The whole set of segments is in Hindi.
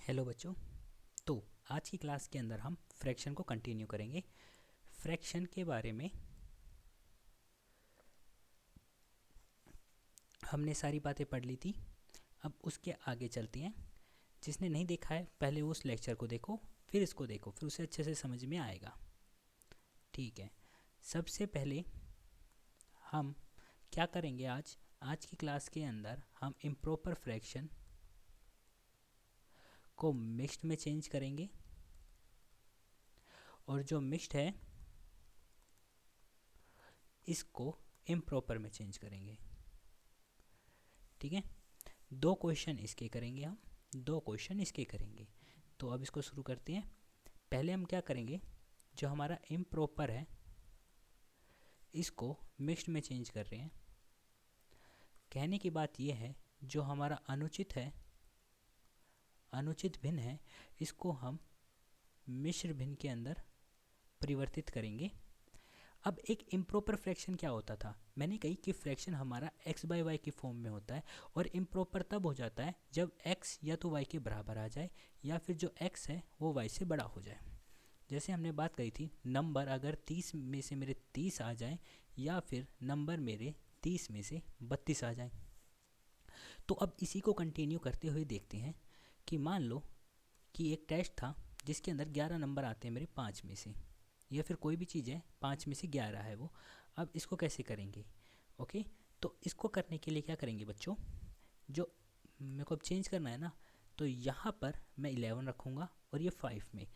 हेलो बच्चों। तो आज की क्लास के अंदर हम फ्रैक्शन को कंटिन्यू करेंगे। फ्रैक्शन के बारे में हमने सारी बातें पढ़ ली थी। अब उसके आगे चलते हैं। जिसने नहीं देखा है पहले उस लेक्चर को देखो, फिर इसको देखो, फिर उसे अच्छे से समझ में आएगा। ठीक है, सबसे पहले हम क्या करेंगे आज आज की क्लास के अंदर हम इम्प्रॉपर फ्रैक्शन को मिक्स्ड में चेंज करेंगे, और जो मिक्स्ड है इसको इम्प्रॉपर में चेंज करेंगे। ठीक है, दो क्वेश्चन इसके करेंगे, हम दो क्वेश्चन इसके करेंगे। तो अब इसको शुरू करते हैं। पहले हम क्या करेंगे, जो हमारा इम्प्रॉपर है इसको मिक्स्ड में चेंज कर रहे हैं। कहने की बात यह है जो हमारा अनुचित है, अनुचित भिन्न है, इसको हम मिश्र भिन्न के अंदर परिवर्तित करेंगे। अब एक इम्प्रॉपर फ्रैक्शन क्या होता था, मैंने कही कि फ्रैक्शन हमारा x बाई वाई की फॉर्म में होता है, और इम्प्रॉपर तब हो जाता है जब x या तो y के बराबर आ जाए या फिर जो x है वो y से बड़ा हो जाए। जैसे हमने बात कही थी, नंबर अगर 30 में से मेरे 30 आ जाए या फिर नंबर मेरे 30 में से 32 आ जाए। तो अब इसी को कंटिन्यू करते हुए देखते हैं कि मान लो कि एक टेस्ट था जिसके अंदर 11 नंबर आते हैं मेरे 5 में से, या फिर कोई भी चीज़ है 5 में से 11 है वो। अब इसको कैसे करेंगे? ओके, तो इसको करने के लिए क्या करेंगे बच्चों, जो मेरे को अब चेंज करना है ना, तो यहाँ पर मैं 11 रखूँगा और ये 5 में।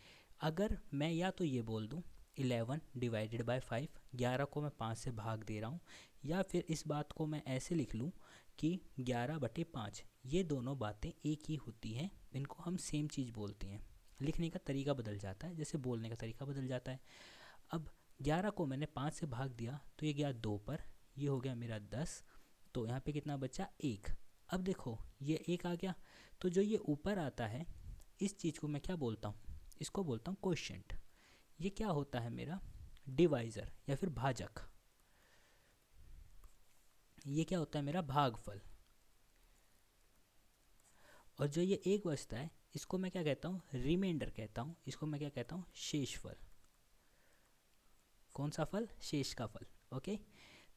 अगर मैं या तो ये बोल दूँ 11 डिवाइडेड बाय 5, 11 को मैं 5 से भाग दे रहा हूँ, या फिर इस बात को मैं ऐसे लिख लूँ कि 11/5। ये दोनों बातें एक ही होती हैं, इनको हम सेम चीज़ बोलते हैं। लिखने का तरीका बदल जाता है, जैसे बोलने का तरीका बदल जाता है। अब 11 को मैंने 5 से भाग दिया तो ये गया 2 पर, ये हो गया मेरा 10। तो यहाँ पे कितना बचा? 1। अब देखो ये 1 आ गया, तो जो ये ऊपर आता है इस चीज़ को मैं क्या बोलता हूँ, इसको बोलता हूँ क्वोशिएंट। ये क्या होता है मेरा? डिवाइज़र या फिर भाजक। ये क्या होता है? मेरा भागफल। और जो ये 1 बचता है इसको मैं क्या कहता हूँ? रिमाइंडर कहता हूँ। इसको मैं क्या कहता हूँ? शेषफल। कौन सा फल? शेष का फल। ओके,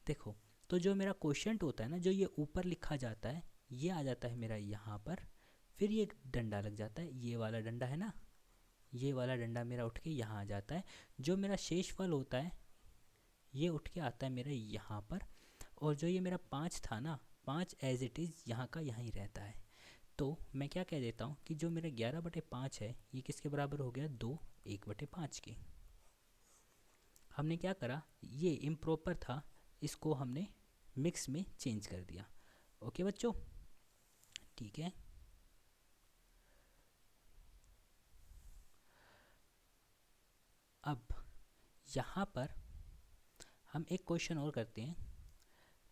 देखो तो जो मेरा क्वोशिएंट होता है ना, जो ये ऊपर लिखा जाता है, ये आ जाता है मेरा यहाँ पर, फिर ये डंडा लग जाता है, ये वाला डंडा है ना, ये वाला डंडा मेरा उठ के यहाँ आ जाता है। जो मेरा शेषफल होता है ये उठ के आता है मेरा यहाँ पर, और जो ये मेरा 5 था ना, 5 एज इट इज़ यहाँ का यहाँ ही रहता है। तो मैं क्या कह देता हूँ कि जो मेरा 11/5 है ये किसके बराबर हो गया? 2 1/5 के। हमने क्या करा, ये इम्प्रॉपर था, इसको हमने मिक्स में चेंज कर दिया। ओके बच्चों, ठीक है। अब यहाँ पर हम एक क्वेश्चन और करते हैं,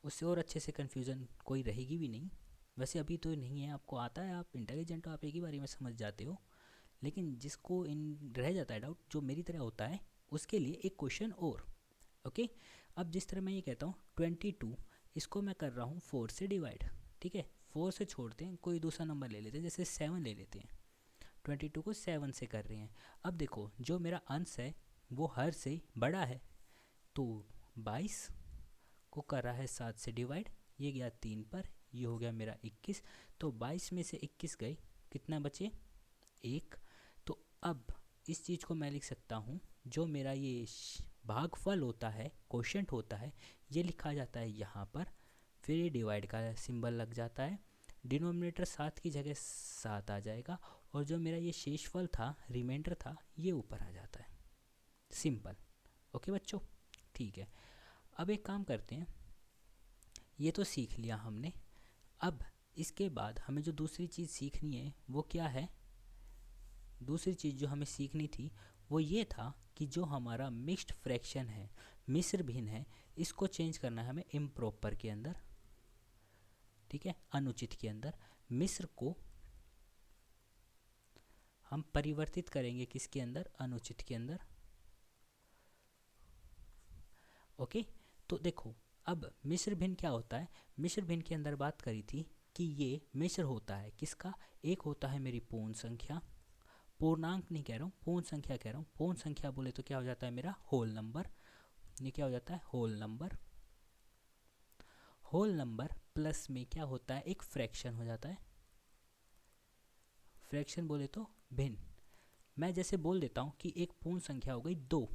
उससे और अच्छे से कन्फ्यूज़न कोई रहेगी भी नहीं। वैसे अभी तो नहीं है, आपको आता है, आप इंटेलिजेंट हो, आप एक ही बारी में समझ जाते हो। लेकिन जिसको इन रह जाता है डाउट, जो मेरी तरह होता है, उसके लिए एक क्वेश्चन और। ओके, अब जिस तरह मैं ये कहता हूँ 22, इसको मैं कर रहा हूँ 4 से डिवाइड। ठीक है, 4 से छोड़ते हैं, कोई दूसरा नंबर ले लेते हैं, जैसे 7 ले लेते हैं। 22 को 7 से कर रहे हैं। अब देखो जो मेरा अंश है वो हर से बड़ा है, तो 22 को कर रहा है 7 से डिवाइड, ये गया 3 पर, ये हो गया मेरा 21। तो 22 में से 21 गए, कितना बचे? 1। तो अब इस चीज़ को मैं लिख सकता हूँ, जो मेरा ये भागफल होता है, क्वोशिएंट होता है, ये लिखा जाता है यहाँ पर, फिर ये डिवाइड का सिंबल लग जाता है, डिनोमिनेटर 7 की जगह 7 आ जाएगा, और जो मेरा ये शेषफल था, रिमाइंडर था, ये ऊपर आ जाता है। सिंपल। ओके बच्चों, ठीक है। अब एक काम करते हैं, ये तो सीख लिया हमने। अब इसके बाद हमें जो दूसरी चीज़ सीखनी है वो क्या है? दूसरी चीज़ जो हमें सीखनी थी वो ये था कि जो हमारा मिक्स्ड फ्रैक्शन है, मिश्र भिन्न है, इसको चेंज करना है हमें इम्प्रॉपर के अंदर। ठीक है, अनुचित के अंदर। मिश्र को हम परिवर्तित करेंगे किसके अंदर? अनुचित के अंदर। ओके, तो देखो अब मिश्र भिन्न क्या होता है। मिश्र भिन्न के अंदर बात करी थी कि ये मिश्र होता है किसका, एक होता है मेरी पूर्ण संख्या, पूर्णांक नहीं कह रहा हूँ, पूर्ण संख्या कह रहा हूँ। पूर्ण संख्या बोले तो क्या हो जाता है मेरा होल नंबर, ये क्या हो जाता है whole number. Whole number plus में क्या होता है एक फ्रैक्शन हो जाता है, फ्रैक्शन बोले तो भिन्न। मैं जैसे बोल देता हूँ कि एक पूर्ण संख्या हो गई 2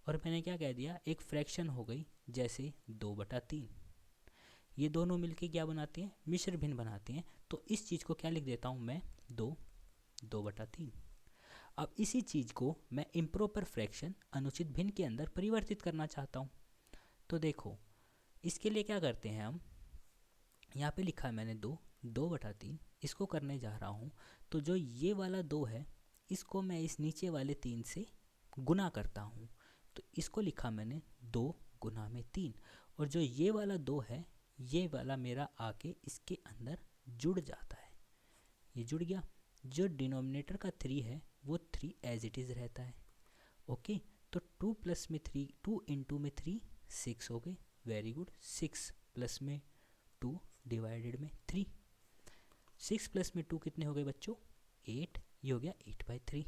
और मैंने क्या कह दिया एक फ्रैक्शन हो गई जैसे 2/3। ये दोनों मिलके क्या बनाते हैं मिश्र भिन्न बनाते हैं। तो इस चीज़ को क्या लिख देता हूँ मैं 2/3। अब इसी चीज़ को मैं इम्प्रॉपर फ्रैक्शन अनुचित भिन्न के अंदर परिवर्तित करना चाहता हूँ। तो देखो इसके लिए क्या करते हैं हम, यहाँ पे लिखा है मैंने 2/3, इसको करने जा रहा हूँ। तो जो ये वाला 2 है इसको मैं इस नीचे वाले 3 से गुना करता हूँ। तो इसको लिखा मैंने 2 गुना में 3, और जो ये वाला 2 है ये वाला मेरा आके इसके अंदर जुड़ जाता है, ये जुड़ गया। जो डिनोमिनेटर का 3 है वो 3 एज इट इज़ रहता है। ओके, तो 2 प्लस में 3, 2 इंटू में 3 6 हो गए, वेरी गुड। 6 प्लस में 2 डिवाइडेड में 3, 6 प्लस में 2 कितने हो गए बच्चों 8, ये हो गया 8/3।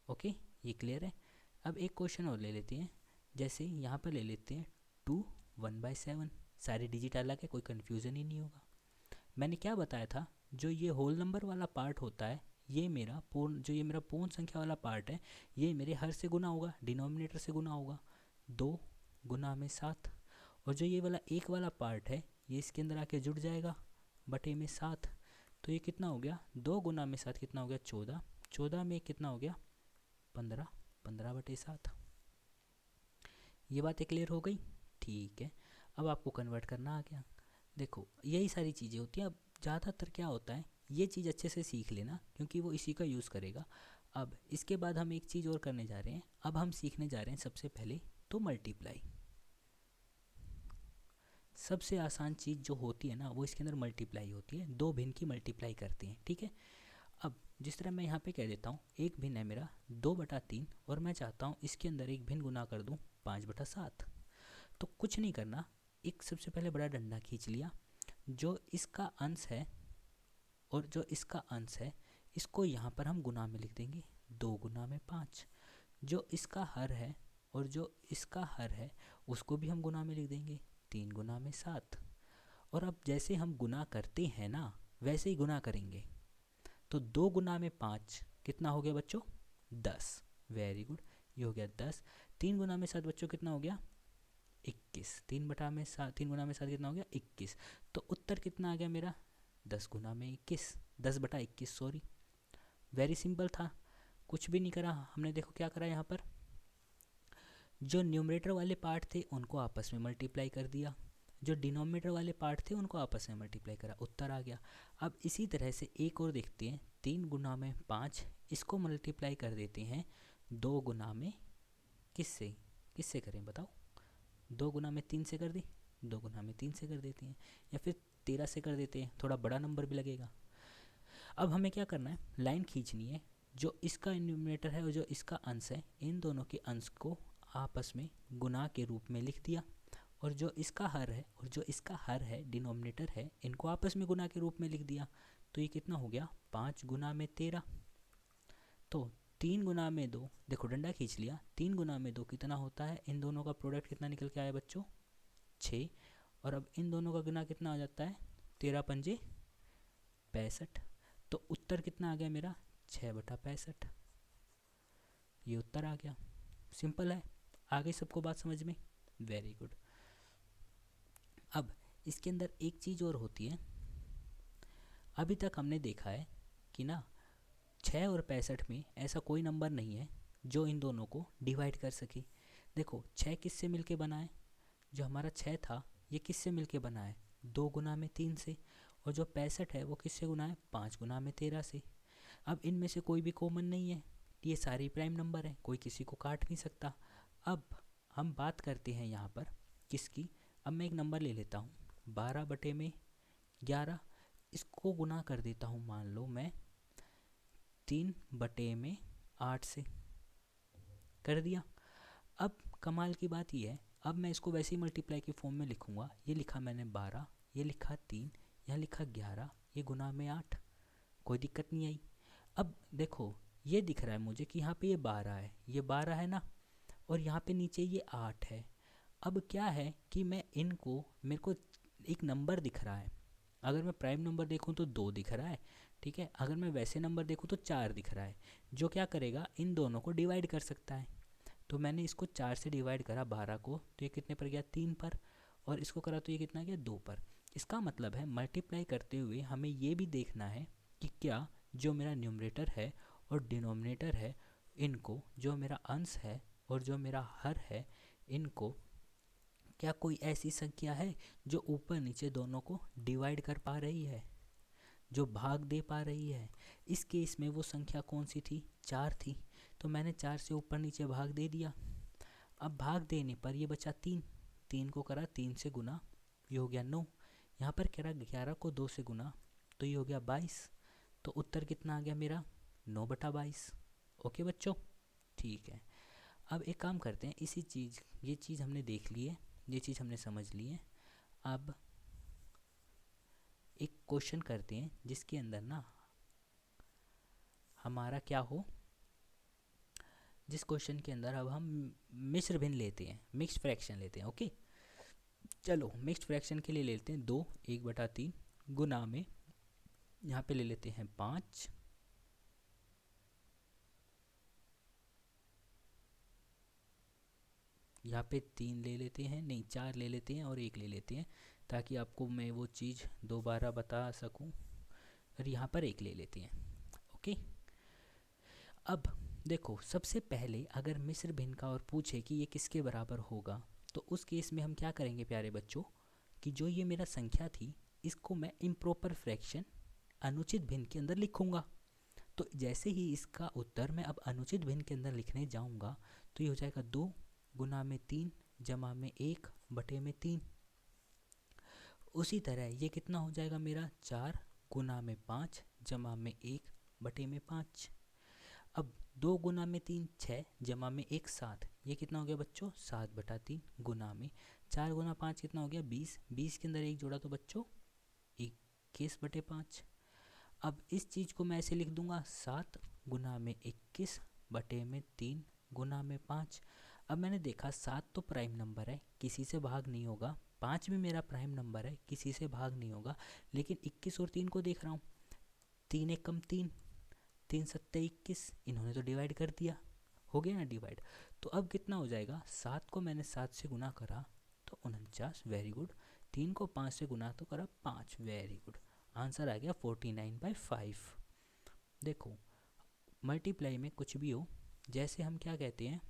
ओके, ये क्लियर है। अब एक क्वेश्चन और ले लेते हैं, जैसे यहाँ पर ले लेते हैं 2 1/7, सारे डिजिट अलग है, कोई कन्फ्यूज़न ही नहीं होगा। मैंने क्या बताया था, जो ये होल नंबर वाला पार्ट होता है ये मेरा पूर्ण, जो ये मेरा पूर्ण संख्या वाला पार्ट है ये मेरे हर से गुना होगा, डिनोमिनेटर से गुना होगा, 2 गुना में 7। और जो ये वाला एक वाला पार्ट है ये इसके अंदर आके जुड़ जाएगा बटे में 7। तो ये कितना हो गया 2 गुना में 7 कितना हो गया 14, 14 में कितना हो गया 15, 15/7। ये बातें क्लियर हो गई, ठीक है। अब आपको कन्वर्ट करना आ गया। देखो यही सारी चीज़ें होती हैं। अब ज़्यादातर क्या होता है ये चीज़ अच्छे से सीख लेना क्योंकि वो इसी का यूज़ करेगा। अब इसके बाद हम एक चीज़ और करने जा रहे हैं, अब हम सीखने जा रहे हैं सबसे पहले तो मल्टीप्लाई। सबसे आसान चीज़ जो होती है ना वो इसके अंदर मल्टीप्लाई होती है, दो भिन्न की मल्टीप्लाई करते हैं, ठीक है। अब जिस तरह मैं यहाँ पे कह देता हूँ एक भिन्न है मेरा 2/3 और मैं चाहता हूँ इसके अंदर एक भिन्न गुना कर दूँ 5/7। तो कुछ नहीं करना, एक सबसे पहले बड़ा डंडा खींच लिया, जो इसका अंश है और जो इसका अंश है इसको यहाँ पर हम गुना में लिख देंगे 2 गुना में 5। जो इसका हर है और जो इसका हर है उसको भी हम गुना में लिख देंगे 3 गुना में 7। और अब जैसे हम गुना करते हैं ना वैसे ही गुना करेंगे। तो 2 गुना में 5 कितना हो गया बच्चों 10, वेरी गुड, ये हो गया 10। 3 गुना में 7 बच्चों कितना हो गया 21, 3 गुना में 7 कितना हो गया 21। तो उत्तर कितना आ गया मेरा 10 गुना में 21, 10/21 सॉरी। वेरी सिंपल था, कुछ भी नहीं करा हमने। देखो क्या करा यहाँ पर, जो न्यूमरेटर वाले पार्ट थे उनको आपस में मल्टीप्लाई कर दिया, जो डिनोमिनेटर वाले पार्ट थे उनको आपस में मल्टीप्लाई करा, उत्तर आ गया। अब इसी तरह से एक और देखते हैं 3 गुना में 5, इसको मल्टीप्लाई कर देते हैं 2 गुना में किससे, किससे करें बताओ, 2 गुना में 3 से कर दी, 2 गुना में 3 से कर देते हैं, या फिर 13 से कर देते हैं, थोड़ा बड़ा नंबर भी लगेगा। अब हमें क्या करना है लाइन खींचनी है, जो इसका न्यूमरेटर है और जो इसका अंश है इन दोनों के अंश को आपस में गुना के रूप में लिख दिया, और जो इसका हर है और जो इसका हर है डिनोमिनेटर है इनको आपस में गुना के रूप में लिख दिया। तो ये कितना हो गया 5 गुना में 13। तो 3 गुना में 2, देखो डंडा खींच लिया, 3 गुना में 2 कितना होता है, इन दोनों का प्रोडक्ट कितना निकल के आया बच्चों 6। और अब इन दोनों का गुना कितना हो जाता है 13 पंजे 65। तो उत्तर कितना आ गया मेरा 6/65, ये उत्तर आ गया। सिंपल है, आ गई सबको बात समझ में, वेरी गुड। अब इसके अंदर एक चीज़ और होती है, अभी तक हमने देखा है कि ना 6 और 65 में ऐसा कोई नंबर नहीं है जो इन दोनों को डिवाइड कर सके। देखो 6 किससे मिलके बना है, जो हमारा 6 था ये किससे मिलके बना है 2 गुना में 3 से, और जो 65 है वो किससे गुना है 5 गुना में 13 से। अब इनमें से कोई भी कॉमन नहीं है, ये सारी प्राइम नंबर है, कोई किसी को काट नहीं सकता। अब हम बात करते हैं यहाँ पर किसकी, अब मैं एक नंबर ले लेता हूँ 12/11, इसको गुना कर देता हूँ मान लो मैं 3/8 से, कर दिया। अब कमाल की बात यह है, अब मैं इसको वैसे ही मल्टीप्लाई के फॉर्म में लिखूँगा, ये लिखा मैंने 12, ये लिखा 3, यहाँ लिखा 11, ये गुना में 8, कोई दिक्कत नहीं आई। अब देखो ये दिख रहा है मुझे कि यहाँ पे ये 12 है, ये 12 है ना, और यहाँ पे नीचे ये 8 है। अब क्या है कि मैं इनको, मेरे को एक नंबर दिख रहा है, अगर मैं प्राइम नंबर देखूँ तो 2 दिख रहा है, ठीक है। अगर मैं वैसे नंबर देखूँ तो 4 दिख रहा है, जो क्या करेगा, इन दोनों को डिवाइड कर सकता है। तो मैंने इसको 4 से डिवाइड करा 12 को, तो ये कितने पर गया, 3 पर, और इसको करा तो ये कितना गया, 2 पर। इसका मतलब है मल्टीप्लाई करते हुए हमें ये भी देखना है कि क्या जो मेरा न्यूमरेटर है और डिनोमिनेटर है, इनको, जो मेरा अंश है और जो मेरा हर है, इनको क्या कोई ऐसी संख्या है जो ऊपर नीचे दोनों को डिवाइड कर पा रही है, जो भाग दे पा रही है। इस केस में वो संख्या कौन सी थी, 4 थी, तो मैंने 4 से ऊपर नीचे भाग दे दिया। अब भाग देने पर ये बचा 3, 3 को करा 3 से गुना, ये हो गया 9। यहाँ पर करा 11 को 2 से गुना, तो ये हो गया 22। तो उत्तर कितना आ गया मेरा, 9/22। ओके बच्चों, ठीक है। अब एक काम करते हैं, इसी चीज़, ये चीज़ हमने देख ली है, ये चीज़ हमने समझ ली है। अब एक क्वेश्चन करते हैं जिसके अंदर ना हमारा क्या हो, जिस क्वेश्चन के अंदर अब हम मिश्र भिन्न लेते हैं, मिक्स्ड फ्रैक्शन लेते हैं। ओके चलो, मिक्स्ड फ्रैक्शन के लिए लेते हैं 2 1/3 गुना में, यहाँ पे ले लेते हैं 5, यहाँ पे 3 ले लेते हैं, नहीं 4 ले लेते हैं और 1 ले लेते हैं, ताकि आपको मैं वो चीज़ दोबारा बता सकूं। और यहाँ पर 1 ले लेते हैं। ओके, अब देखो सबसे पहले अगर मिश्र भिन्न का और पूछे कि ये किसके बराबर होगा, तो उस केस में हम क्या करेंगे प्यारे बच्चों, कि जो ये मेरा संख्या थी इसको मैं इम्प्रॉपर फ्रैक्शन, अनुचित भिन्न के अंदर लिखूंगा। तो जैसे ही इसका उत्तर मैं अब अनुचित भिन्न के अंदर लिखने जाऊंगा, तो ये हो जाएगा 2 गुना में 3 जमा में 1 बटे में 3। उसी तरह ये कितना हो जाएगा मेरा, 4 गुना में 5 जमा में 1 बटे में 5। अब 2 गुना में 3 6 जमा में 1 7, ये कितना हो गया बच्चों, 7/3 गुना में 4 गुना 5 कितना हो गया, 20, 20 के अंदर 1 जोड़ा तो बच्चों 21/5। अब इस चीज़ को मैं ऐसे लिख दूंगा, 7 गुना में 21 बटे में 3 गुना में 5। अब मैंने देखा 7 तो प्राइम नंबर है, किसी से भाग नहीं होगा, 5 भी मेरा प्राइम नंबर है, किसी से भाग नहीं होगा, लेकिन 21 और 3 को देख रहा हूँ, 3 एक कम 3, 3 सत्ते 21, इन्होंने तो डिवाइड कर दिया, हो गया ना डिवाइड। तो अब कितना हो जाएगा, 7 को मैंने 7 से गुना करा तो 49, वेरी गुड। 3 को 5 से गुना तो करा 5, वेरी गुड। आंसर आ गया 49/5। देखो मल्टीप्लाई में कुछ भी हो, जैसे हम क्या कहते हैं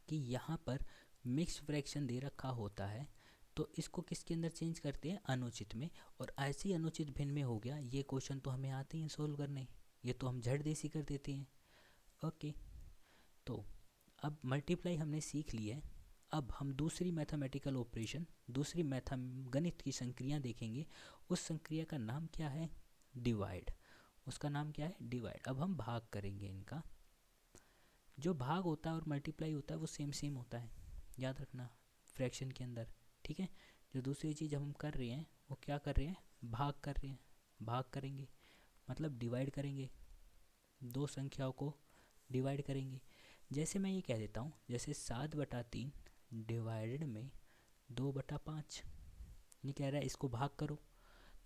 कि यहाँ पर मिक्स फ्रैक्शन दे रखा होता है, तो इसको किसके अंदर चेंज करते हैं, अनुचित में। और ऐसे ही अनुचित भिन्न में हो गया, ये क्वेश्चन तो हमें आते हैं सोल्व करने, ये तो हम झट देसी कर देते हैं। ओके, तो अब मल्टीप्लाई हमने सीख ली है। अब हम दूसरी मैथमेटिकल ऑपरेशन, दूसरी गणित की संक्रिया देखेंगे। उस संक्रिया का नाम क्या है, डिवाइड। उसका नाम क्या है, डिवाइड। अब हम भाग करेंगे इनका। जो भाग होता है और मल्टीप्लाई होता है वो सेम सेम होता है, याद रखना फ्रैक्शन के अंदर, ठीक है। जो दूसरी चीज़ हम कर रहे हैं वो क्या कर रहे हैं, भाग कर रहे हैं। भाग करेंगे मतलब डिवाइड करेंगे, दो संख्याओं को डिवाइड करेंगे। जैसे मैं ये कह देता हूँ, जैसे 7/3 डिवाइडेड में 2/5, ये कह रहा है इसको भाग करो।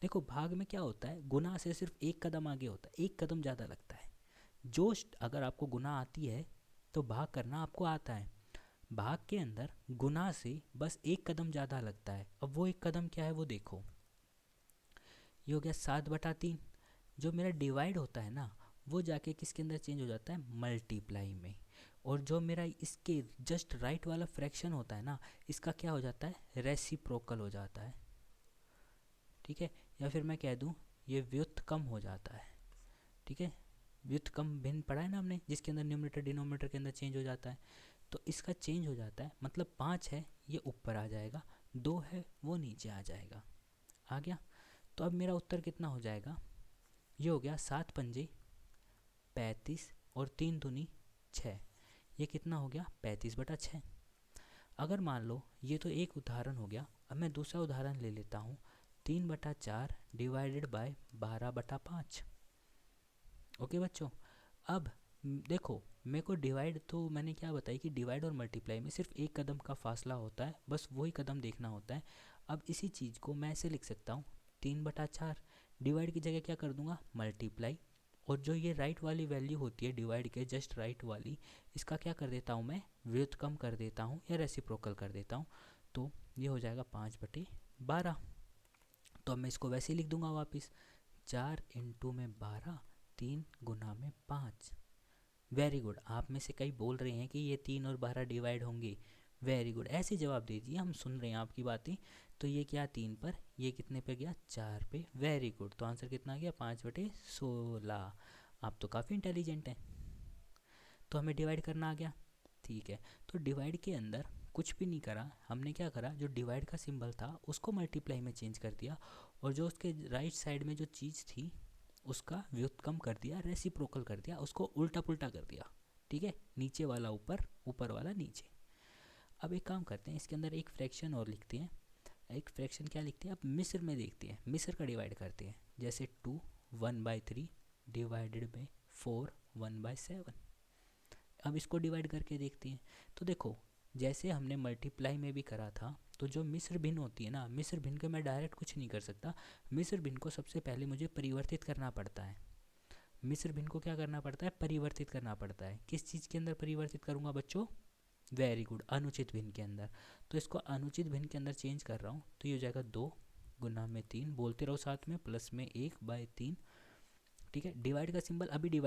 देखो भाग में क्या होता है, गुना से सिर्फ एक कदम आगे होता है, एक कदम ज़्यादा लगता है। अगर आपको गुना आती है तो भाग करना आपको आता है, भाग के अंदर गुना से बस एक कदम ज़्यादा लगता है। अब वो एक कदम क्या है वो देखो, ये हो गया 7/3। जो मेरा डिवाइड होता है ना, वो जाके किसके अंदर चेंज हो जाता है, मल्टीप्लाई में। और जो मेरा इसके जस्ट राइट वाला फ्रैक्शन होता है ना, इसका क्या हो जाता है, रेसिप्रोकल हो जाता है, ठीक है। या फिर मैं कह दूँ ये व्युत्क्रम हो जाता है, ठीक है। व्युत्क्रम भिन्न पढ़ा है ना हमने, जिसके अंदर न्यूमरेटर डिनोमिनेटर के अंदर चेंज हो जाता है। तो इसका चेंज हो जाता है, मतलब 5 है ये ऊपर आ जाएगा, 2 है वो नीचे आ जाएगा। आ गया। तो अब मेरा उत्तर कितना हो जाएगा, ये हो गया 7 पंजे 35 और 3 दूनी 6, ये कितना हो गया 35/6। अगर मान लो ये तो एक उदाहरण हो गया, अब मैं दूसरा उदाहरण ले लेता हूँ। 3/4 डिवाइडेड बाय 12/5। ओके बच्चों, अब देखो मेरे को डिवाइड, तो मैंने क्या बताई कि डिवाइड और मल्टीप्लाई में सिर्फ एक कदम का फासला होता है, बस वही कदम देखना होता है। अब इसी चीज़ को मैं ऐसे लिख सकता हूँ 3/4, डिवाइड की जगह क्या कर दूंगा मल्टीप्लाई, और जो ये राइट वाली वैल्यू होती है डिवाइड के जस्ट राइट वाली, इसका क्या कर देता हूँ मैं व्युत्क्रम कर देता हूँ या रेसिप्रोकल कर देता हूँ, तो ये हो जाएगा 5/12। तो अब मैं इसको वैसे ही लिख दूंगा वापस, 4 इंटू में 12, 3 गुना में 5। वेरी गुड, आप में से कई बोल रहे हैं कि ये 3 और 12 डिवाइड होंगे। वेरी गुड, ऐसे जवाब दे दीजिए, हम सुन रहे हैं आपकी बातें। तो ये क्या 3 पर, ये कितने पे गया 4 पे। वेरी गुड, तो आंसर कितना आ गया 5/16। आप तो काफ़ी इंटेलिजेंट हैं। तो हमें डिवाइड करना आ गया, ठीक है। तो डिवाइड के अंदर कुछ भी नहीं करा हमने, क्या करा जो डिवाइड का सिंबल था उसको मल्टीप्लाई में चेंज कर दिया, और जो उसके राइट साइड में जो चीज़ थी उसका व्युत्क्रम कर दिया, रेसिप्रोकल कर दिया, उसको उल्टा पुल्टा कर दिया। ठीक है, नीचे वाला ऊपर, ऊपर वाला नीचे। अब एक काम करते हैं, इसके अंदर एक फ्रैक्शन और लिखते हैं। एक फ्रैक्शन क्या लिखते हैं, अब मिस्र में देखते हैं, मिस्र का डिवाइड करते हैं। जैसे 2 1/3 डिवाइडेड बाई 4 1/7। अब इसको डिवाइड करके देखते हैं। तो देखो जैसे हमने मल्टीप्लाई में भी करा था, तो जो मिस्र भिन्न होती है ना, मिस्र भिन्न को मैं डायरेक्ट कुछ नहीं कर सकता। मिस्र भिन्न को सबसे पहले मुझे परिवर्तित करना पड़ता है। मिस्र भिन्न को क्या करना पड़ता है, परिवर्तित करना पड़ता है। किस चीज़ के अंदर परिवर्तित करूँगा बच्चों, वेरी गुड, अनुचित भिन्न के अंदर। तो इसको अनुचित भिन्न के अंदर चेंज कर रहा हूँ, तो ये हो जाएगा 2 गुना में 3, बोलते रहो साथ में, प्लस में 1/3। ठीक है, डिवाइड का सिंबल अभी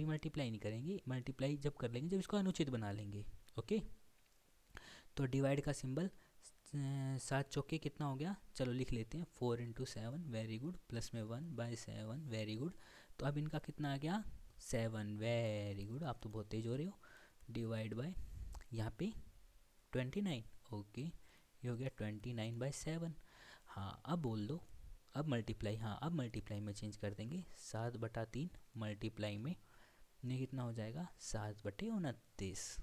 मल्टीप्लाई नहीं करेंगे, मल्टीप्लाई जब कर लेंगे जब इसको अनुचित बना लेंगे। ओके, तो डिवाइड का सिंबल 7 चौके कितना हो गया, चलो लिख लेते हैं 4 इंटू 7, वेरी गुड, प्लस में 1/7, वेरी गुड। तो अब इनका कितना आ गया 7, वेरी गुड, आप तो बहुत तेज हो रहे हो। डिवाइड बाय यहाँ पे 29, ओके, ये हो गया 29/7। हाँ अब बोल दो, अब मल्टीप्लाई, हाँ अब मल्टीप्लाई में चेंज कर देंगे, 7/3 मल्टीप्लाई में ये कितना हो जाएगा 7/29।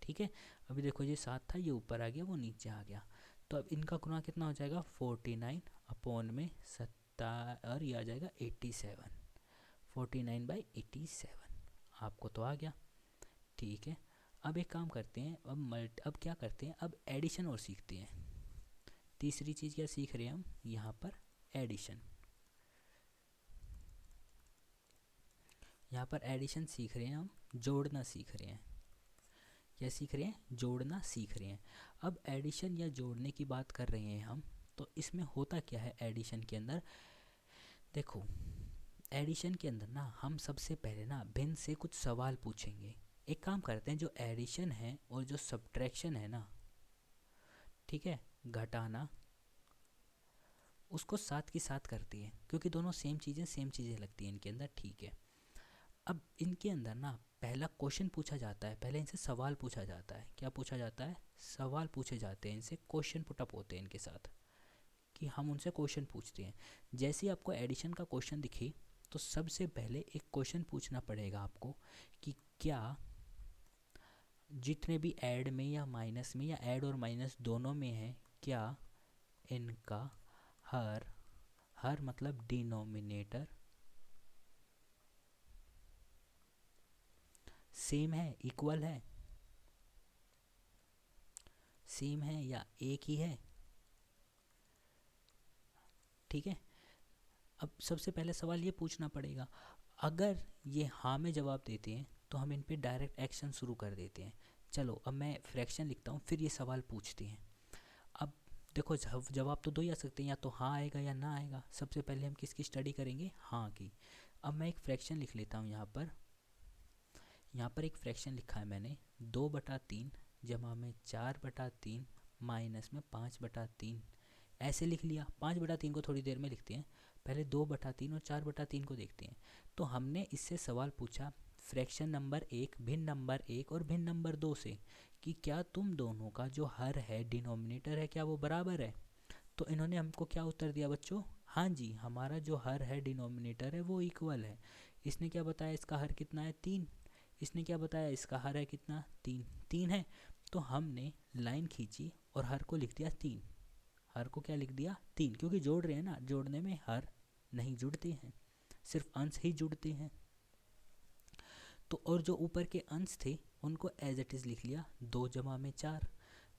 ठीक है, अभी देखो ये 7 था, ये ऊपर आ गया, वो नीचे आ गया। तो अब इनका गुना कितना हो जाएगा 49 अपॉन में 7, और ये आ जाएगा 87, 49/87। आपको तो आ गया, ठीक है। अब एक काम करते हैं, अब क्या करते हैं, अब एडिशन और सीखते हैं। तीसरी चीज़ क्या सीख रहे हैं हम यहाँ पर, एडिशन। यहाँ पर एडिशन सीख रहे हैं हम, जोड़ना सीख रहे हैं। क्या सीख रहे हैं, जोड़ना सीख रहे हैं। अब एडिशन या जोड़ने की बात कर रहे हैं हम, तो इसमें होता क्या है एडिशन के अंदर, देखो एडिशन के अंदर ना हम सबसे पहले ना भिन्न से कुछ सवाल पूछेंगे। एक काम करते हैं, जो एडिशन है और जो सब्ट्रैक्शन है ना, ठीक है, घटाना, उसको साथ के साथ करती है, क्योंकि दोनों सेम चीज़ें लगती हैं इनके अंदर। ठीक है, अब इनके अंदर ना पहला क्वेश्चन पूछा जाता है, पहले इनसे सवाल पूछा जाता है। क्या पूछा जाता है, सवाल पूछे जाते हैं इनसे, क्वेश्चन पुटअप होते हैं इनके साथ, कि हम उनसे क्वेश्चन पूछते हैं। जैसे ही आपको एडिशन का क्वेश्चन दिखे, तो सबसे पहले एक क्वेश्चन पूछना पड़ेगा आपको कि क्या जितने भी ऐड में या माइनस में, या ऐड और माइनस दोनों में है, क्या इनका हर मतलब डिनोमिनेटर सेम है, इक्वल है, सेम है या एक ही है। ठीक है, अब सबसे पहले सवाल ये पूछना पड़ेगा। अगर ये हाँ में जवाब देते हैं तो हम इन पे डायरेक्ट एक्शन शुरू कर देते हैं। चलो अब मैं फ्रैक्शन लिखता हूँ, फिर ये सवाल पूछते हैं। अब देखो जवाब तो दो ही आ सकते हैं, या तो हाँ आएगा या ना आएगा। सबसे पहले हम किसकी स्टडी करेंगे, हाँ की। अब मैं एक फ्रैक्शन लिख लेता हूँ यहाँ पर एक फ्रैक्शन लिखा है मैंने, 2/3 जमा में 4/3 माइनस में 5/3, ऐसे लिख लिया। 5/3 को थोड़ी देर में लिखते हैं, पहले 2/3 और 4/3 को देखते हैं। तो हमने इससे सवाल पूछा फ्रैक्शन नंबर 1, भिन्न नंबर 1 और भिन्न नंबर 2 से, कि क्या तुम दोनों का जो हर है, डिनोमिनेटर है, क्या वो बराबर है। तो इन्होंने हमको क्या उत्तर दिया बच्चों, हाँ जी, हमारा जो हर है, डिनोमिनेटर है, वो इक्वल है। इसने क्या बताया, इसका हर कितना है 3। इसने क्या बताया, इसका हर है कितना 3 है। तो हमने लाइन खींची और हर को लिख दिया 3, हर को क्या लिख दिया 3, क्योंकि जोड़ रहे हैं ना, जोड़ने में हर नहीं जुड़ते हैं, सिर्फ अंश ही जुड़ते हैं। तो और जो ऊपर के अंश थे उनको एज इट इज़ लिख लिया 2 जमा में 4।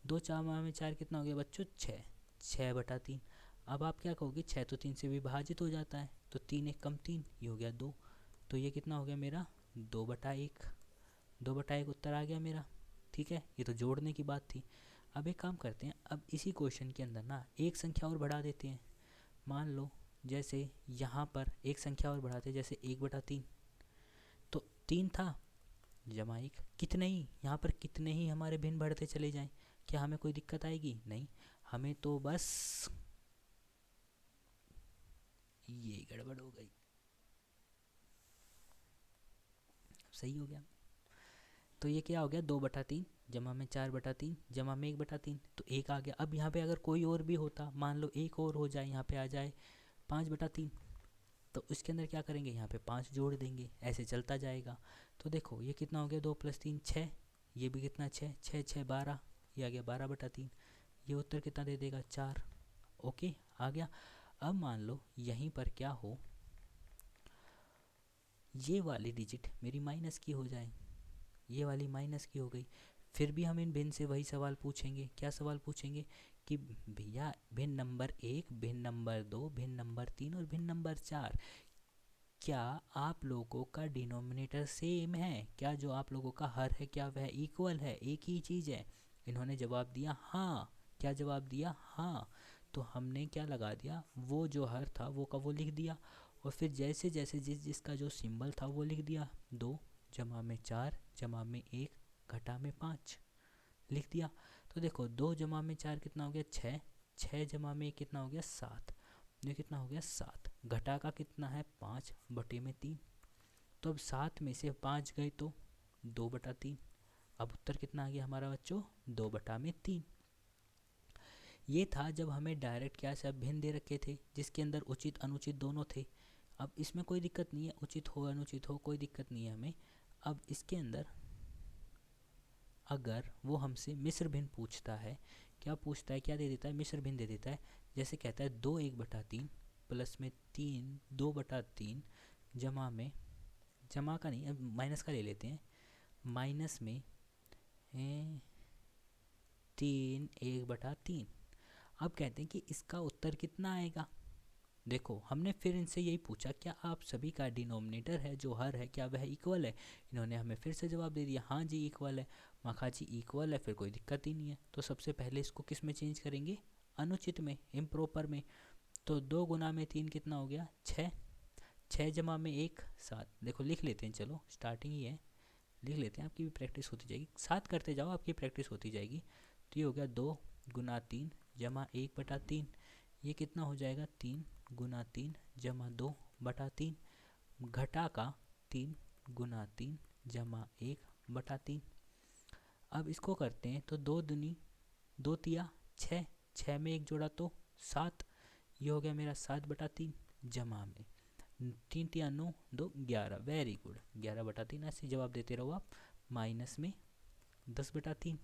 2 जमा में 4 कितना हो गया बच्चों 6, 6/3। अब आप क्या कहोगे 6 तो 3 से विभाजित हो जाता है, तो 3 एक कम 3, ये हो गया 2, तो ये कितना हो गया मेरा 2/1। 2/1 उत्तर आ गया मेरा। ठीक है, ये तो जोड़ने की बात थी। अब एक काम करते हैं, अब इसी क्वेश्चन के अंदर ना एक संख्या और बढ़ा देते हैं। मान लो जैसे यहाँ पर एक संख्या और बढ़ाते हैं, जैसे 1/3, तो 3 था जमा 1, कितने ही यहाँ पर कितने ही हमारे भिन्न बढ़ते चले जाएं, क्या हमें कोई दिक्कत आएगी? नहीं, हमें तो बस ये गड़बड़ हो गई, सही हो गया। तो ये क्या हो गया 2/3 जमा में 4/3 जमा में 1/3, तो 1 आ गया। अब यहाँ पे अगर कोई और भी होता, मान लो एक और हो जाए, यहाँ पे आ जाए 5/3, तो उसके अंदर क्या करेंगे, यहाँ पे 5 जोड़ देंगे, ऐसे चलता जाएगा। तो देखो ये कितना हो गया 2 + 3 6, ये भी कितना 6, 6 6 12, ये आ गया 12/3, ये उत्तर कितना दे देगा 4। ओके, आ गया। अब मान लो यहीं पर क्या हो, ये वाली डिजिट मेरी माइनस की हो जाए, ये वाली माइनस की हो गई, फिर भी हम इन भिन्न से वही सवाल पूछेंगे। क्या सवाल पूछेंगे कि भैया भिन्न नंबर 1, भिन्न नंबर 2, भिन्न नंबर 3 और भिन्न नंबर 4, क्या आप लोगों का डिनोमिनेटर सेम है? क्या जो आप लोगों का हर है क्या वह इक्वल है, एक ही चीज़ है? इन्होंने जवाब दिया हाँ। क्या जवाब दिया? हाँ। तो हमने क्या लगा दिया, वो जो हर था वो का वो लिख दिया, और फिर जैसे जैसे जिसका जो सिंबल था वो लिख दिया। 2 जमा में 4 जमा में 1 घटा में 5 लिख दिया। तो देखो 2 जमा में 4 कितना हो गया 6, 6 जमा में 1 कितना हो गया 7, ये कितना हो गया 7, घटा का कितना है 5/3। तो अब 7 में से 5 गए तो 2/3। अब उत्तर कितना आ गया हमारा बच्चों 2/3। ये था जब हमें डायरेक्ट क्या सब भिन्न दे रखे थे, जिसके अंदर उचित अनुचित दोनों थे। अब इसमें कोई दिक्कत नहीं है, उचित हो अनुचित हो कोई दिक्कत नहीं है हमें। अब इसके अंदर अगर वो हमसे मिश्र भिन्न पूछता है, क्या पूछता है, क्या दे देता है, मिश्र भिन्न दे देता है। जैसे कहता है 2 1/3 प्लस में 3 2/3 जमा में, जमा का नहीं अब माइनस का ले लेते हैं, माइनस में 3 1/3। अब कहते हैं कि इसका उत्तर कितना आएगा। देखो हमने फिर इनसे यही पूछा क्या आप सभी का डिनोमिनेटर है जो हर है क्या वह इक्वल है। इन्होंने हमें फिर से जवाब दे दिया हाँ जी इक्वल है। मखा जी इक्वल है, फिर कोई दिक्कत ही नहीं है। तो सबसे पहले इसको किस में चेंज करेंगे, अनुचित में, इम्प्रॉपर में। तो 2 गुना में 3 कितना हो गया 6, 6 जमा में 1 7। देखो लिख लेते हैं, चलो स्टार्टिंग ही है, लिख लेते हैं, आपकी भी प्रैक्टिस होती जाएगी, 7 करते जाओ आपकी प्रैक्टिस होती जाएगी। तो ये हो गया 2 गुना 3 जमा 1/3, ये कितना हो जाएगा 3 गुना 3 जमा 2/3, घटा का 3 गुना 3 जमा 1/3। अब इसको करते हैं तो 2 दूनी 2 तिया 6, 6 में 1 जोड़ा तो 7, ये हो गया मेरा 7/3 जमा में 3 तिया 9 2 11, वेरी गुड 11/3। ऐसे जवाब देते रहो आप। माइनस में 10/3,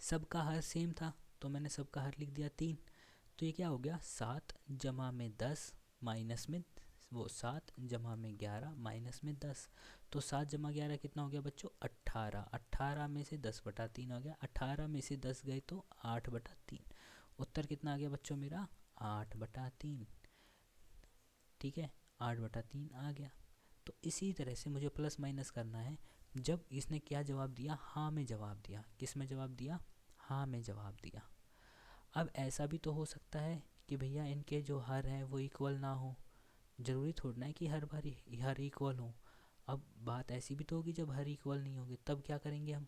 सबका हर सेम था तो मैंने सबका हर लिख दिया 3। तो ये क्या हो गया 7 जमा में 10 माइनस में वो 7 जमा में 11 माइनस में 10। तो 7 जमा 11 कितना हो गया बच्चों 18, 18 में से 10/3 हो गया, 18 में से 10 गए तो 8/3। उत्तर कितना आ गया बच्चों मेरा 8/3। ठीक है 8/3 आ गया। तो इसी तरह से मुझे प्लस माइनस करना है। जब इसने क्या जवाब दिया, हाँ में जवाब दिया, किस में जवाब दिया, हाँ में जवाब दिया। अब ऐसा भी तो हो सकता है कि भैया इनके जो हर हैं वो इक्वल ना हो, ज़रूरी थोड़ा है कि हर बार हर इक्वल हो। अब बात ऐसी भी तो होगी जब हर इक्वल नहीं होंगे, तब क्या करेंगे हम,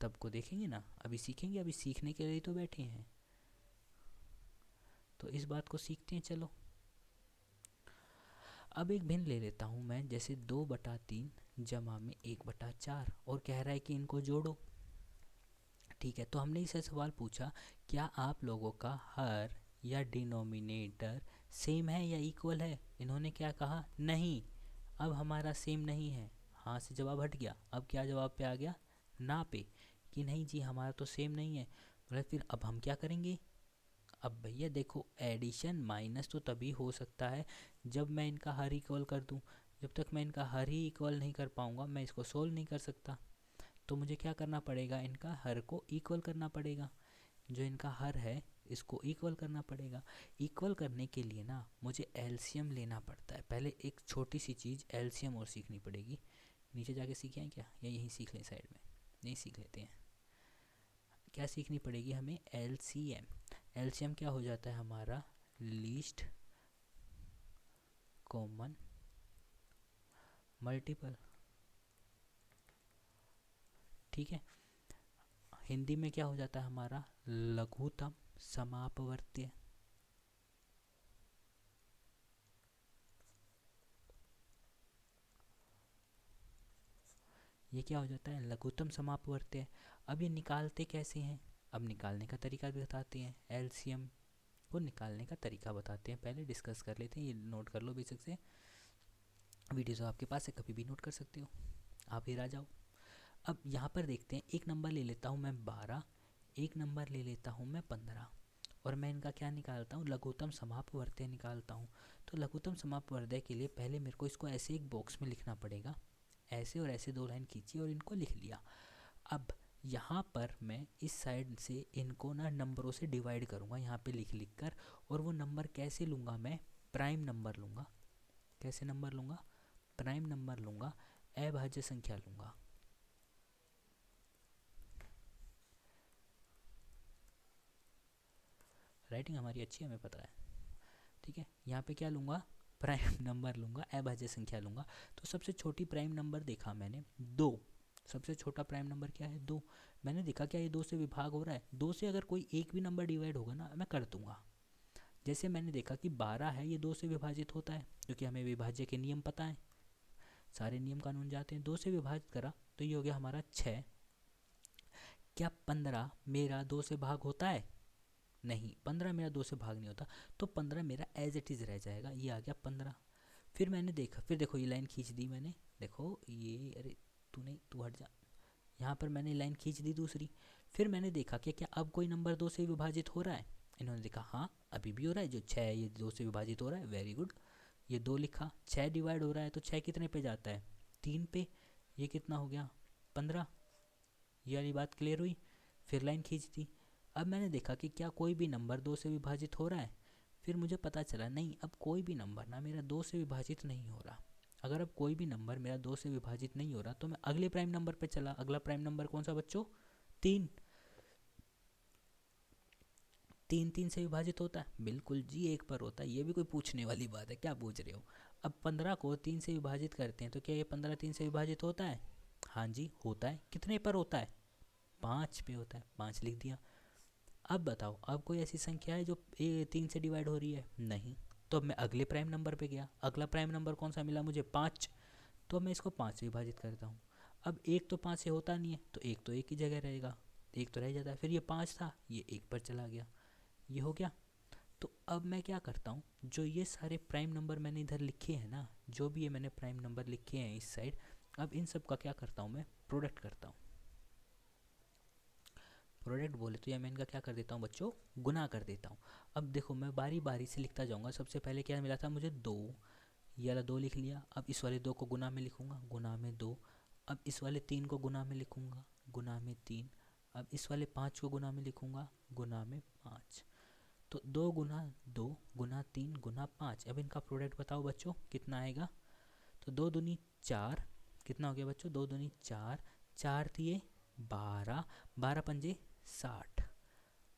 तब को देखेंगे ना, अभी सीखेंगे, अभी सीखने के लिए तो बैठे हैं, तो इस बात को सीखते हैं। चलो अब एक भिन्न ले लेता हूँ मैं, जैसे 2/3 जमा में 1/4 और कह रहा है कि इनको जोड़ो। ठीक है, तो हमने इससे सवाल पूछा क्या आप लोगों का हर या डिनोमिनेटर सेम है या इक्वल है। इन्होंने क्या कहा नहीं। अब हमारा सेम नहीं है, हाँ से जवाब हट गया। अब क्या जवाब पे आ गया, ना पे, कि नहीं जी हमारा तो सेम नहीं है। बोले फिर अब हम क्या करेंगे। अब भैया देखो, एडिशन माइनस तो तभी हो सकता है जब मैं इनका हर इक्वल कर दूं। जब तक मैं इनका हर ही इक्वल नहीं कर पाऊंगा मैं इसको सोल्व नहीं कर सकता। तो मुझे क्या करना पड़ेगा, इनका हर को इक्वल करना पड़ेगा। जो इनका हर है इसको इक्वल करना पड़ेगा। इक्वल करने के लिए ना मुझे एलसीएम लेना पड़ता है। पहले एक छोटी सी चीज़ एलसीएम और सीखनी पड़ेगी। नीचे जाके सीखे हैं क्या, या यहीं सीख लें साइड में, यहीं सीख लेते हैं। क्या सीखनी पड़ेगी हमें, एलसीएम। एलसीएम क्या हो जाता है हमारा, लीस्ट कॉमन मल्टीपल। ठीक है, हिंदी में क्या हो जाता है हमारा, लघुत्तम समापवर्त्य। ये क्या हो जाता है, लघुत्तम समापवर्त्य। अब ये निकालते कैसे हैं, अब निकालने का तरीका भी बताते हैं। एलसीएम को निकालने का तरीका बताते हैं, पहले डिस्कस कर लेते हैं। ये नोट कर लो बेसिक से, वीडियो तो आपके पास है, कभी भी नोट कर सकते हो। आप फिर आ जाओ। अब यहाँ पर देखते हैं, एक नंबर ले लेता हूँ मैं 12, एक नंबर ले लेता हूँ मैं 15, और मैं इनका क्या निकालता हूँ, लघुत्तम समापवर्त्य निकालता हूँ। तो लघुत्तम समापवर्त्य के लिए पहले मेरे को इसको ऐसे एक बॉक्स में लिखना पड़ेगा। ऐसे और ऐसे 2 लाइन खींची और इनको लिख लिया। अब यहाँ पर मैं इस साइड से इनको ना नंबरों से डिवाइड करूँगा यहाँ पे लिख लिख कर। और वो नंबर कैसे लूँगा मैं, प्राइम नंबर लूँगा। कैसे नंबर लूँगा, प्राइम नंबर लूँगा, अभाज्य संख्या लूँगा। राइटिंग हमारी अच्छी है, हमें पता है। ठीक है, यहाँ पे क्या लूँगा, प्राइम नंबर लूँगा, अभाज्य संख्या लूँगा। तो सबसे छोटी प्राइम नंबर देखा मैंने 2। सबसे छोटा प्राइम नंबर क्या है, 2। मैंने देखा क्या ये 2 से विभाग हो रहा है। 2 से अगर कोई एक भी नंबर डिवाइड होगा ना मैं कर दूंगा। जैसे मैंने देखा कि 12 है, ये 2 से विभाजित होता है, क्योंकि हमें विभाज्य के नियम पता है, सारे नियम कानून जाते हैं। 2 से विभाजित करा तो ये हो गया हमारा 6। क्या 15 मेरा 2 से भाग होता है, नहीं, 15 मेरा 2 से भाग नहीं होता। तो 15 मेरा एज इट इज़ रह जाएगा, ये आ गया 15। फिर मैंने देखा, फिर देखो ये लाइन खींच दी मैंने, देखो ये, अरे तू नहीं, तू हट जा। यहाँ पर मैंने लाइन खींच दी दूसरी। फिर मैंने देखा कि क्या अब कोई नंबर 2 से विभाजित हो रहा है। इन्होंने देखा हाँ अभी भी हो रहा है, जो 6 है ये 2 से विभाजित हो रहा है, वेरी गुड। ये 2 लिखा, 6 डिवाइड हो रहा है तो 6 कितने पे जाता है, 3 पे। ये कितना हो गया, 15। ये वाली बात क्लियर हुई। फिर लाइन खींच दी। अब मैंने देखा कि क्या कोई भी नंबर 2 से विभाजित हो रहा है। फिर मुझे पता चला नहीं, अब कोई भी नंबर ना मेरा 2 से विभाजित नहीं हो रहा। अगर अब कोई भी नंबर मेरा 2 से विभाजित नहीं हो रहा तो मैं अगले प्राइम नंबर पे चला। अगला प्राइम नंबर कौन सा बच्चों, 3। 3 3 से विभाजित होता है, बिल्कुल जी 1 पर होता है। ये भी कोई पूछने वाली बात है, क्या पूछ रहे हो। अब 15 को 3 से विभाजित करते हैं तो क्या ये 15 3 से विभाजित होता है, हाँ जी होता है। कितने पर होता है, 5 पे होता है, 5 लिख दिया। अब बताओ, अब कोई ऐसी संख्या है जो 3 से डिवाइड हो रही है, नहीं। तो अब मैं अगले प्राइम नंबर पे गया, अगला प्राइम नंबर कौन सा मिला मुझे, 5। तो अब मैं इसको 5 से विभाजित करता हूँ। अब 1 तो 5 से होता नहीं है, तो 1 तो 1 की जगह रहेगा, 1 तो रह जाता है। फिर ये 5 था, ये 1 पर चला गया, ये हो गया। तो अब मैं क्या करता हूँ, जो ये सारे प्राइम नंबर मैंने इधर लिखे हैं ना, जो भी ये मैंने प्राइम नंबर लिखे हैं इस साइड, अब इन सब का क्या करता हूँ मैं, प्रोडक्ट करता हूँ। प्रोडक्ट बोले तो या मैं इनका क्या कर देता हूँ बच्चों, गुना कर देता हूँ। अब देखो मैं बारी बारी से लिखता जाऊँगा। सबसे पहले क्या मिला था मुझे, 2। ये वाला 2 लिख लिया। अब इस वाले 2 को गुना में लिखूँगा, गुना में 2। अब इस वाले 3 को गुना में लिखूँगा, गुना में 3। अब इस वाले 5 को गुना में लिखूँगा, गुना में 5। तो 2 गुना 2 गुना 3 गुना 5। अब इनका प्रोडक्ट बताओ बच्चों कितना आएगा। तो 2 दूनी 4, कितना हो गया बच्चों, 2 दूनी 4, 4 दिए 12, 12 पंजे 60,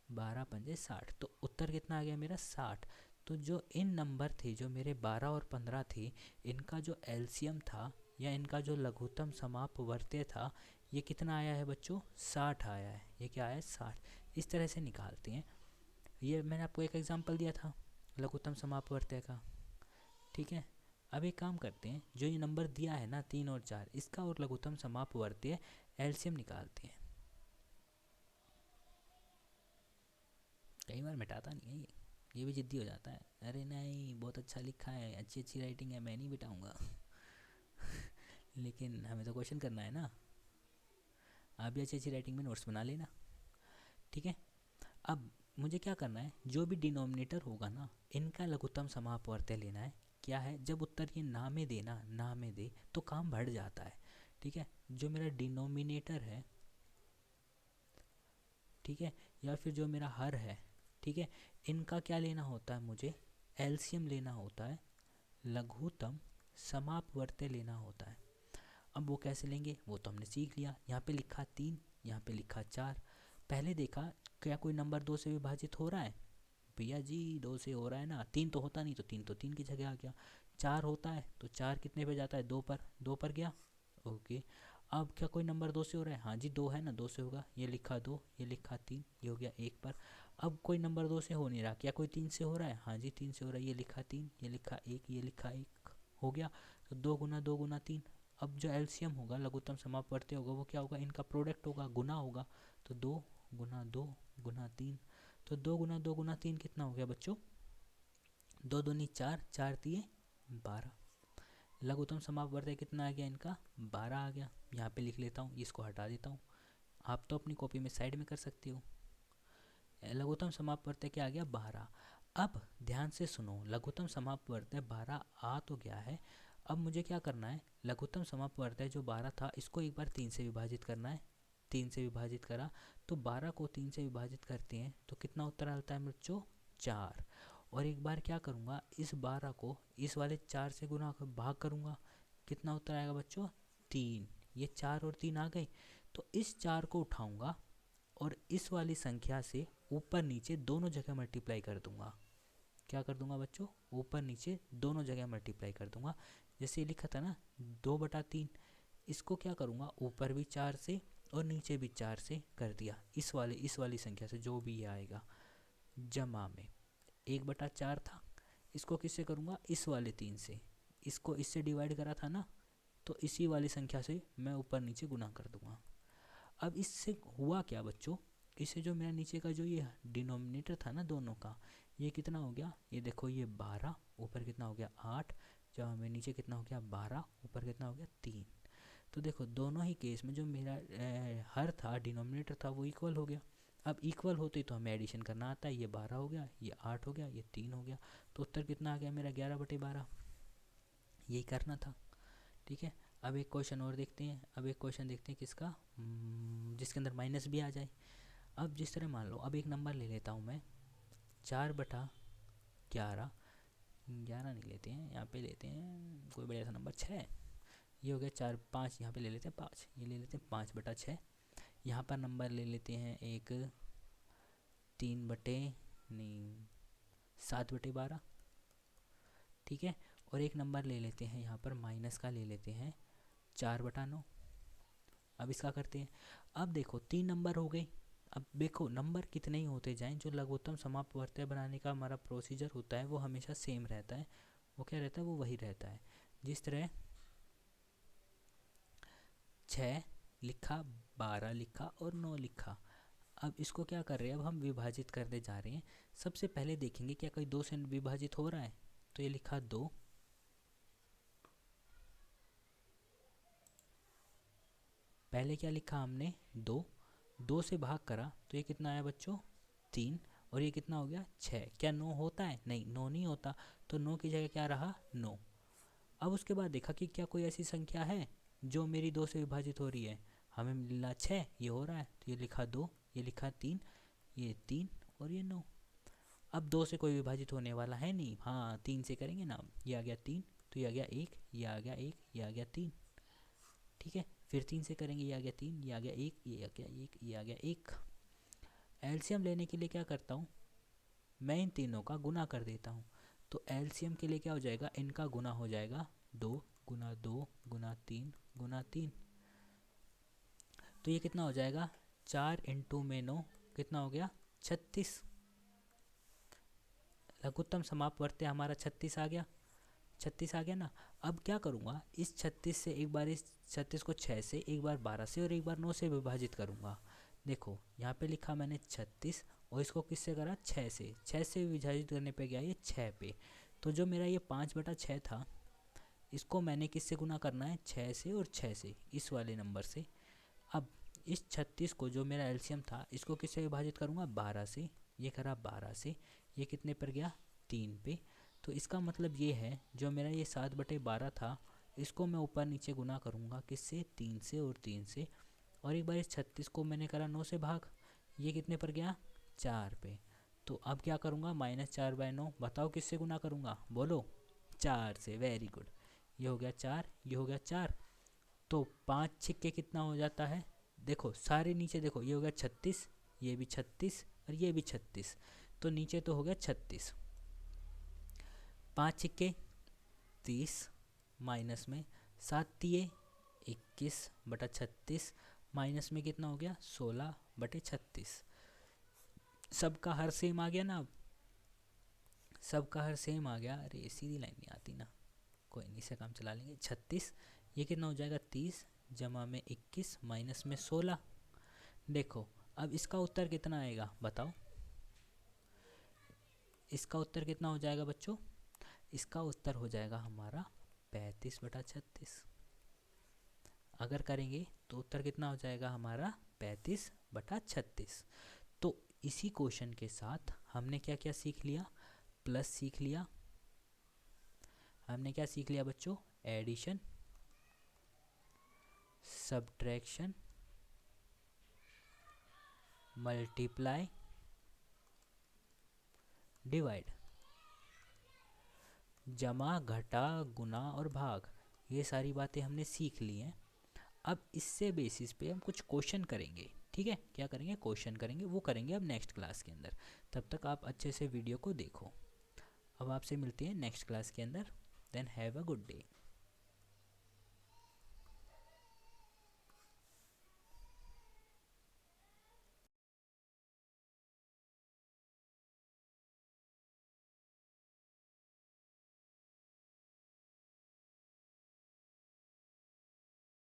12 पंजे 60। तो उत्तर कितना आ गया मेरा, 60। तो जो इन नंबर थे जो मेरे 12 और 15 थे, इनका जो एलसीएम था या इनका जो लघुत्तम समापवर्त्य था, ये कितना आया है बच्चों, 60 आया है। ये क्या आया है, 60। इस तरह से निकालते हैं। ये मैंने आपको एक एग्जांपल दिया था लघुत्तम समापवर्त्य का। ठीक है, अब एक काम करते हैं, जो ये नंबर दिया है ना 3 और 4, इसका और लघुत्तम समापवर्त्य एलसीएम निकालते हैं। कई बार मिटाता नहीं है ये भी जिद्दी हो जाता है, अरे नहीं बहुत अच्छा लिखा है, अच्छी अच्छी राइटिंग है, मैं नहीं मिटाऊंगा। लेकिन हमें तो क्वेश्चन करना है ना। आप भी अच्छी अच्छी राइटिंग में नोट्स बना लेना, ठीक है। अब मुझे क्या करना है, जो भी डिनोमिनेटर होगा ना, इनका लघुत्तम समापवर्त्य लेना है। क्या है, जब उत्तर ये ना में दे ना, ना में दे तो काम बढ़ जाता है। ठीक है, जो मेरा डिनोमिनेटर है, ठीक है, या फिर जो मेरा हर है, ठीक है, इनका क्या लेना होता है, मुझे एलसीएम लेना होता है, लघुत्तम समापवर्त्य लेना होता है। अब वो कैसे लेंगे वो तो हमने सीख लिया। यहाँ पे लिखा 3, यहाँ पे लिखा 4। पहले देखा क्या कोई नंबर 2 से विभाजित हो रहा है, भैया जी 2 से हो रहा है ना, 3 तो होता नहीं, तो 3 तो 3 की जगह आ गया। 4 होता है तो 4 कितने पे जाता है, 2 पर, 2 पर गया। ओके, अब क्या कोई नंबर 2 से हो रहा है, हाँ जी 2 है ना, 2 से होगा, ये लिखा 2, ये लिखा 3, ये हो गया 1 पर। अब कोई नंबर 2 से हो नहीं रहा, क्या कोई 3 से हो रहा है, हाँ जी 3 से हो रहा है, ये लिखा 3, ये लिखा 1, ये लिखा 1, हो गया। तो 2 गुना 2 गुना 3। अब जो एलसीएम होगा, लघुत्तम समापवर्ती होगा, वो क्या होगा, इनका प्रोडक्ट होगा, गुना होगा। तो 2 गुना 2 गुना 3, तो 2 गुना 2 गुना 3 कितना हो गया बच्चों, 2 दूनी 4, 4 दिए 12। लघुत्तम समापवर्त्य कितना आ गया इनका, 12 आ गया। यहाँ पे लिख लेता हूँ, इसको हटा देता हूँ, आप तो अपनी कॉपी में साइड में कर सकते हो। लघुत्तम समापवर्त्य क्या आ गया, 12। अब ध्यान से सुनो, लघुत्तम समापवर्त्य 12 आ तो गया है। अब मुझे क्या करना है, लघुत्तम समापवर्त्य जो 12 था, इसको एक बार 3 से विभाजित करना है। 3 से विभाजित करा तो 12 को 3 से विभाजित करते हैं तो कितना उत्तर आता है बच्चों, 4। और एक बार क्या करूँगा, इस 12 को इस वाले 4 से भाग करूँगा, कितना उत्तर आएगा बच्चों, 3। ये 4 और 3 आ गए, तो इस 4 को उठाऊँगा और इस वाली संख्या से ऊपर नीचे दोनों जगह मल्टीप्लाई कर दूंगा। क्या कर दूंगा बच्चों, ऊपर नीचे दोनों जगह मल्टीप्लाई कर दूंगा। जैसे लिखा था ना 2/3, इसको क्या करूँगा, ऊपर भी 4 से और नीचे भी 4 से कर दिया, इस वाली संख्या से जो भी ये आएगा, जमा में 1/4 था, इसको किससे करूँगा, इस वाले 3 से, इसको इससे डिवाइड करा था ना, तो इसी वाली संख्या से मैं ऊपर नीचे गुना कर दूंगा। अब इससे हुआ क्या बच्चों, इससे जो मेरा नीचे का जो ये डिनोमिनेटर था ना दोनों का, ये कितना हो गया, ये देखो ये 12, ऊपर कितना हो गया 8, जब हमें नीचे कितना हो गया 12, ऊपर कितना हो गया 3। तो देखो दोनों ही केस में जो मेरा हर था, डिनोमिनेटर था, वो इक्वल हो गया। अब इक्वल होते तो हमें एडिशन करना आता है, ये 12 हो गया, ये 8 हो गया, ये 3 हो गया, तो उत्तर कितना आ गया मेरा 11/12। यही करना था। ठीक है, अब एक क्वेश्चन और देखते हैं। अब एक क्वेश्चन देखते हैं किसका, जिसके अंदर माइनस भी आ जाए। अब जिस तरह मान लो, अब एक नंबर ले लेता हूँ मैं, 4/11, 11 नहीं लेते हैं, यहाँ पे लेते हैं कोई बढ़िया सा नंबर 6। ये हो गया 4, 5 यहाँ पे ले लेते हैं 5, ये ले लेते हैं 5/6। यहाँ पर नंबर ले लेते हैं एक 7/12। ठीक है, और एक नंबर ले लेते हैं यहाँ पर माइनस का, ले लेते हैं 4/9। अब इसका करते हैं। अब देखो 3 नंबर हो गए। अब देखो नंबर कितने ही होते जाएं, जो लघुत्तम समापवर्त्य बनाने का हमारा प्रोसीजर होता है वो हमेशा सेम रहता है। वो क्या रहता है, वो वही रहता है। जिस तरह 6 लिखा, 12 लिखा और 9 लिखा। अब इसको क्या कर रहे हैं, अब हम विभाजित करने जा रहे हैं। सबसे पहले देखेंगे क्या कोई 2 से विभाजित हो रहा है, तो ये लिखा 2, पहले क्या लिखा हमने 2, 2 से भाग करा तो ये कितना आया बच्चों, 3, और ये कितना हो गया 6। क्या 9 होता है, नहीं 9 नहीं होता, तो 9 की जगह क्या रहा 9। अब उसके बाद देखा कि क्या कोई ऐसी संख्या है जो मेरी 2 से विभाजित हो रही है, हमें मिला 6, ये हो रहा है, तो ये लिखा 2, ये लिखा 3, ये 3 और ये 9। अब 2 से कोई विभाजित होने वाला है नहीं, हाँ 3 से करेंगे ना, ये आ गया 3, तो ये आ गया 1, ये आ गया 1, ये आ गया 3। ठीक है, फिर 3 से करेंगे, ये आ गया 3, ये आ गया 1, ये आ गया 1, ये आ गया 1। एलसीएम लेने के लिए क्या करता हूँ, मैं इन तीनों का गुना कर देता हूँ। तो एलसीएम के लिए क्या हो जाएगा, इनका गुना हो जाएगा 2 गुना 2 गुना 3 गुना 3। तो ये कितना हो जाएगा, 4 इंटू में 9 कितना हो गया 36। लघुत्तम समापवर्त्य हमारा 36 आ गया, 36 आ गया ना। अब क्या करूँगा, इस 36 से एक बार, इस 36 को 6 से, एक बार 12 से और एक बार 9 से विभाजित करूँगा। देखो यहाँ पे लिखा मैंने 36 और इसको किससे करा, 6 से, 6 से विभाजित करने पे गया ये 6 पे। तो जो मेरा ये 5/6 था, इसको मैंने किससे गुना करना है, 6 से और 6 से, इस वाले नंबर से। अब इस 36 को जो मेरा एलसीएम था इसको किससे विभाजित करूँगा 12 से, ये करा 12 से, ये कितने पर गया 3 पे। तो इसका मतलब ये है जो मेरा ये 7/12 था इसको मैं ऊपर नीचे गुना करूँगा किससे 3 से और 3 से, और एक बार इस 36 को मैंने करा 9 से भाग, ये कितने पर गया 4 पे। तो अब क्या करूँगा -4/9, बताओ किससे गुना करूँगा बोलो 4 से, वेरी गुड। ये हो गया 4, ये हो गया 4, तो 5 छिक्के कितना हो जाता है, देखो सारे नीचे देखो, ये हो गया 36, ये भी 36 और ये भी 36, तो नीचे तो हो गया 36। 5 छिक्के 30, माइनस में 7 तिये 21/36, माइनस में कितना हो गया 16/36। सबका हर सेम आ गया ना, अब सबका हर सेम आ गया। अरे सीधी लाइन नहीं आती ना, कोई नहीं, से काम चला लेंगे। 36, ये कितना हो जाएगा 30 जमा में 21 माइनस में 16। देखो अब इसका उत्तर कितना आएगा बताओ, इसका उत्तर कितना हो जाएगा बच्चों, इसका उत्तर हो जाएगा हमारा 35/36। अगर करेंगे तो उत्तर कितना हो जाएगा हमारा 35/36। तो इसी क्वेश्चन के साथ हमने क्या क्या सीख लिया, प्लस सीख लिया, हमने क्या सीख लिया बच्चों, एडिशन, सब्ट्रैक्शन, मल्टीप्लाई, डिवाइड, जमा घटा गुना और भाग, ये सारी बातें हमने सीख ली हैं। अब इससे बेसिस पे हम कुछ क्वेश्चन करेंगे, ठीक है, क्या करेंगे क्वेश्चन करेंगे, वो करेंगे अब नेक्स्ट क्लास के अंदर। तब तक आप अच्छे से वीडियो को देखो। अब आपसे मिलते हैं नेक्स्ट क्लास के अंदर। Then have a good day.